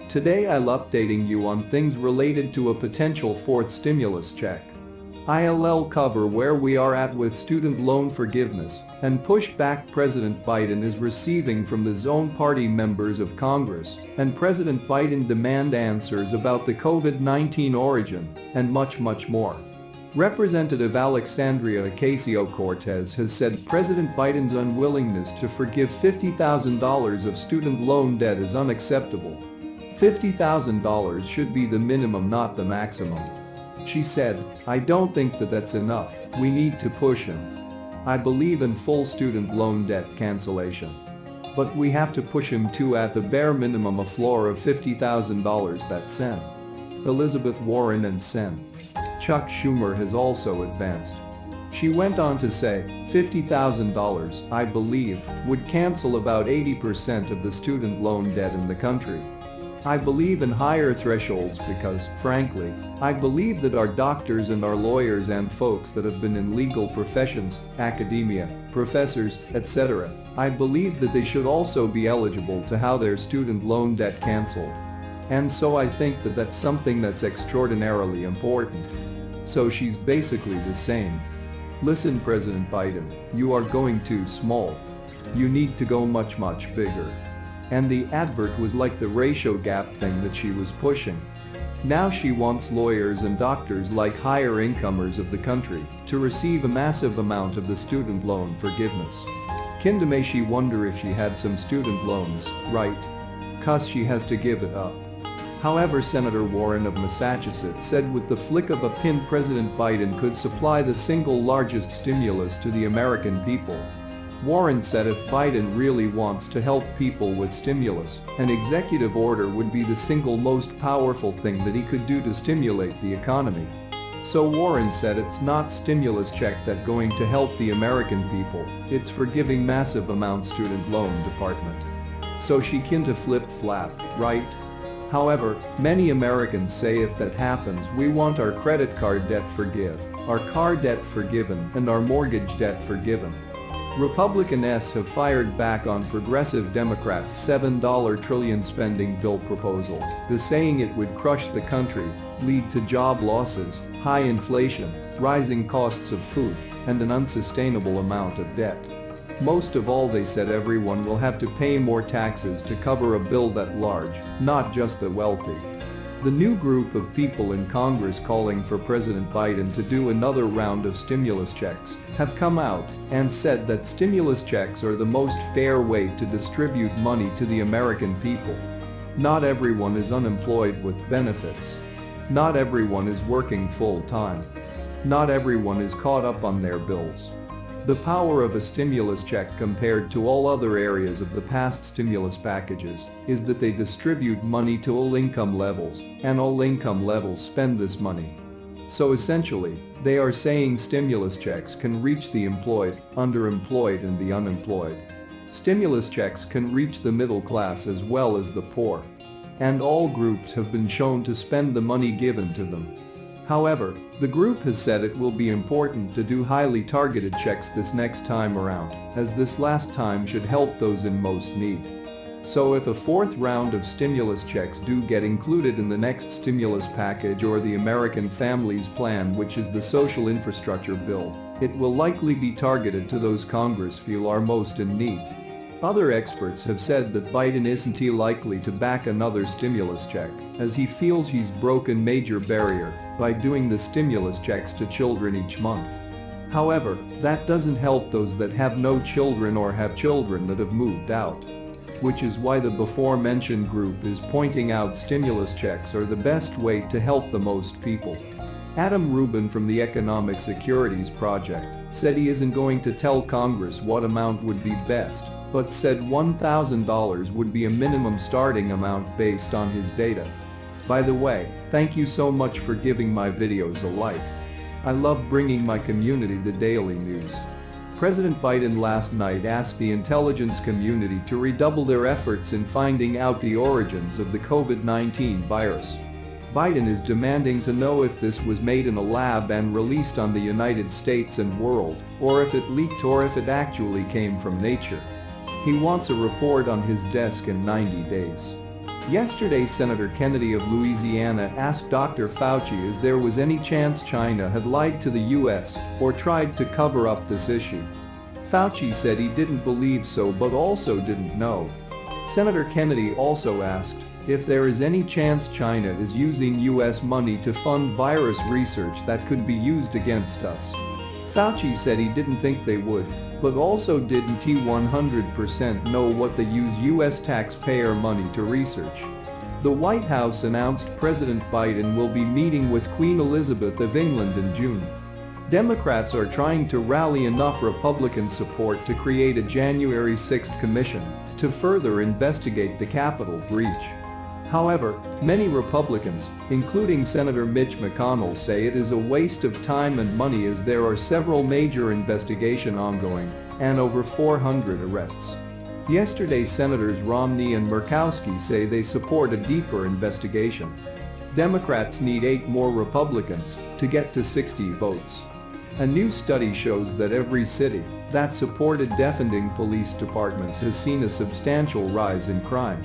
Today I'll updating you on things related to a potential fourth stimulus check. I'll cover where we are at with student loan forgiveness and pushback President Biden is receiving from his own party members of Congress, and President Biden demand answers about the COVID-19 origin, and much more. Representative Alexandria Ocasio-Cortez has said President Biden's unwillingness to forgive $50,000 of student loan debt is unacceptable. $50,000 should be the minimum, not the maximum. She said, "I don't think that's enough, we need to push him. I believe in full student loan debt cancellation. But we have to push him to at the bare minimum a floor of $50,000 that Sen. Elizabeth Warren and Sen. Chuck Schumer has also advanced." She went on to say, $50,000, I believe, would cancel about 80% of the student loan debt in the country. I believe in higher thresholds because, frankly, I believe that our doctors and our lawyers and folks that have been in legal professions, academia, professors, etc., I believe that they should also be eligible to have their student loan debt cancelled. And so I think that's something that's extraordinarily important. So she's basically the same. Listen, President Biden, you are going too small. You need to go much bigger. And the advert was like the ratio gap thing that she was pushing. Now she wants lawyers and doctors like higher incomers of the country to receive a massive amount of the student loan forgiveness. Kinda may she wonder if she had some student loans, right? 'Cause she has to give it up. However, Senator Warren of Massachusetts said with the flick of a pin President Biden could supply the single largest stimulus to the American people. Warren said if Biden really wants to help people with stimulus, an executive order would be the single most powerful thing that he could do to stimulate the economy. So Warren said it's not stimulus check that going to help the American people, it's for giving massive amounts student loan department. So she kinda flip-flap, right? However, many Americans say if that happens we want our credit card debt forgive, our car debt forgiven, and our mortgage debt forgiven. Republicans have fired back on progressive Democrats' $7 trillion spending bill proposal, saying it would crush the country, lead to job losses, high inflation, rising costs of food, and an unsustainable amount of debt. Most of all, they said everyone will have to pay more taxes to cover a bill that large, not just the wealthy. The new group of people in Congress calling for President Biden to do another round of stimulus checks have come out and said that stimulus checks are the most fair way to distribute money to the American people. Not everyone is unemployed with benefits. Not everyone is working full-time. Not everyone is caught up on their bills. The power of a stimulus check compared to all other areas of the past stimulus packages is that they distribute money to all income levels, and all income levels spend this money. So essentially, they are saying stimulus checks can reach the employed, underemployed, and the unemployed. Stimulus checks can reach the middle class as well as the poor. And all groups have been shown to spend the money given to them. However, the group has said it will be important to do highly targeted checks this next time around, as this last time should help those in most need. So if a fourth round of stimulus checks do get included in the next stimulus package or the American Families Plan, which is the social infrastructure bill, it will likely be targeted to those Congress feel are most in need. Other experts have said that Biden isn't likely to back another stimulus check, as he feels he's broken major barrier by doing the stimulus checks to children each month. However, that doesn't help those that have no children or have children that have moved out. Which is why the before-mentioned group is pointing out stimulus checks are the best way to help the most people. Adam Rubin from the Economic Securities Project said he isn't going to tell Congress what amount would be best, but said $1,000 would be a minimum starting amount based on his data. By the way, thank you so much for giving my videos a like. I love bringing my community the daily news. President Biden last night asked the intelligence community to redouble their efforts in finding out the origins of the COVID-19 virus. Biden is demanding to know if this was made in a lab and released on the United States and world, or if it leaked or if it actually came from nature. He wants a report on his desk in 90 days. Yesterday, Senator Kennedy of Louisiana asked Dr. Fauci if there was any chance China had lied to the US or tried to cover up this issue. Fauci said he didn't believe so but also didn't know. Senator Kennedy also asked if there is any chance China is using US money to fund virus research that could be used against us. Fauci said he didn't think they would, but also didn't he 100% know what they use US taxpayer money to research. The White House announced President Biden will be meeting with Queen Elizabeth of England in June. Democrats are trying to rally enough Republican support to create a January 6th commission to further investigate the Capitol breach. However, many Republicans, including Senator Mitch McConnell, say it is a waste of time and money as there are several major investigations ongoing and over 400 arrests. Yesterday, Senators Romney and Murkowski say they support a deeper investigation. Democrats need 8 more Republicans to get to 60 votes. A new study shows that every city that supported defunding police departments has seen a substantial rise in crime.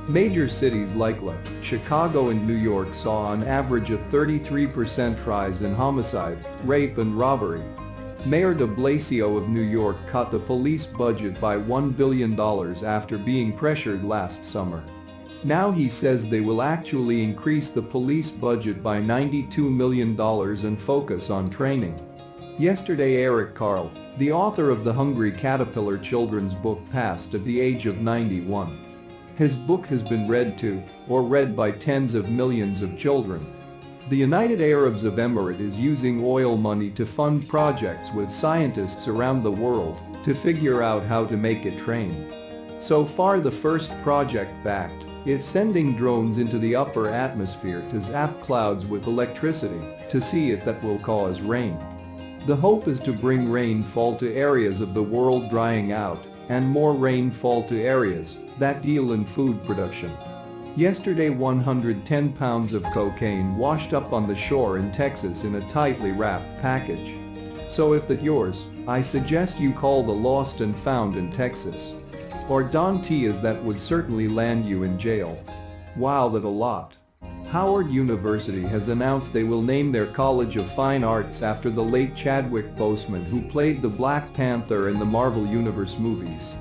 Major cities like Chicago and New York saw on average a 33% rise in homicide, rape and robbery. Mayor de Blasio of New York cut the police budget by $1 billion after being pressured last summer. Now he says they will actually increase the police budget by $92 million and focus on training. Yesterday, Eric Carle, the author of the Hungry Caterpillar children's book, passed at the age of 91. His book has been read by tens of millions of children. The United Arabs of Emirates is using oil money to fund projects with scientists around the world to figure out how to make it rain. So far, the first project backed is sending drones into the upper atmosphere to zap clouds with electricity to see if that will cause rain. The hope is to bring rainfall to areas of the world drying out and more rainfall to areas that deal in food production. Yesterday, 110 pounds of cocaine washed up on the shore in Texas in a tightly wrapped package. So if that's yours, I suggest you call the Lost and Found in Texas. Or Don T, as that would certainly land you in jail. Wow, that a lot. Howard University has announced they will name their College of Fine Arts after the late Chadwick Boseman, who played the Black Panther in the Marvel Universe movies.